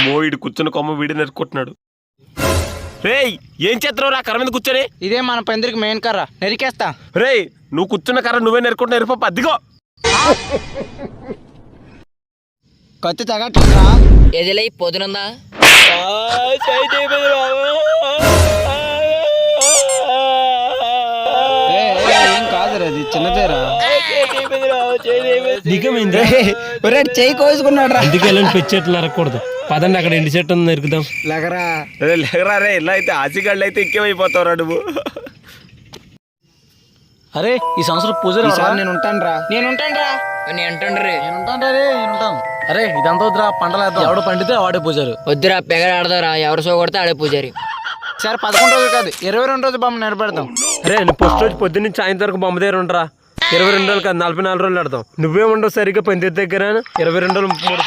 అమ్మో వీడు కూర్చున్న కొమ్మ వీడి నరుక్కుంటున్నాడు. రేయ్ ఏం చేస్తున్నావు రా కర్ర మీద కూర్చొని? ఇదే మన పందిరికి మెయిన్ కర్ర, నరికేస్తా. రేయ్ నువ్వు కూర్చున్న కర్ర నువ్వే నరుక్కుంటున్నా, ఎరుప అద్దిగో. కత్తి తగట్రా ఎదిలై పొద్దునందా ఏం కాదురా, అది చిన్నదేరా. చెయ్యి కోసుకున్నాడు రా. అందుకే వెళ్ళండి పెద్ద చెట్లు నరకూడదు. పదండి అక్కడ ఎండి చెట్టు ఉంది, నరుకుదాం. లగరా లేకరా రే, ఇలా అయితే ఆసిగాళ్ళు అయితే ఇంకేమైపోతావురా నువ్వు. అరే ఈ సంవత్సరం పూజ నేను ఉంటాను రా. నేను ఉంటాను రా. అరే ఇదంతా వద్దురా, పంటలేద్దాం. ఎవడు పండితే వాడే పూజారు. వద్దురా పెగర ఆడదారా, ఎవరు సో కొడితే ఆడే పూజారి. సరే 11 రోజులు కాదు 22 రోజు బొమ్మ నిలబెడతాం. అరే నువ్వు ఫస్ట్ రోజు పొద్దున్న నుంచి సాయంత్రం వరకు బొమ్మ దగ్గర ఉండరా. 22 రోజులు కాదు 44 రోజులు ఆడతాం. నువ్వే ఉండవు సరిగ్గా పంది దగ్గర 22 రోజులు 3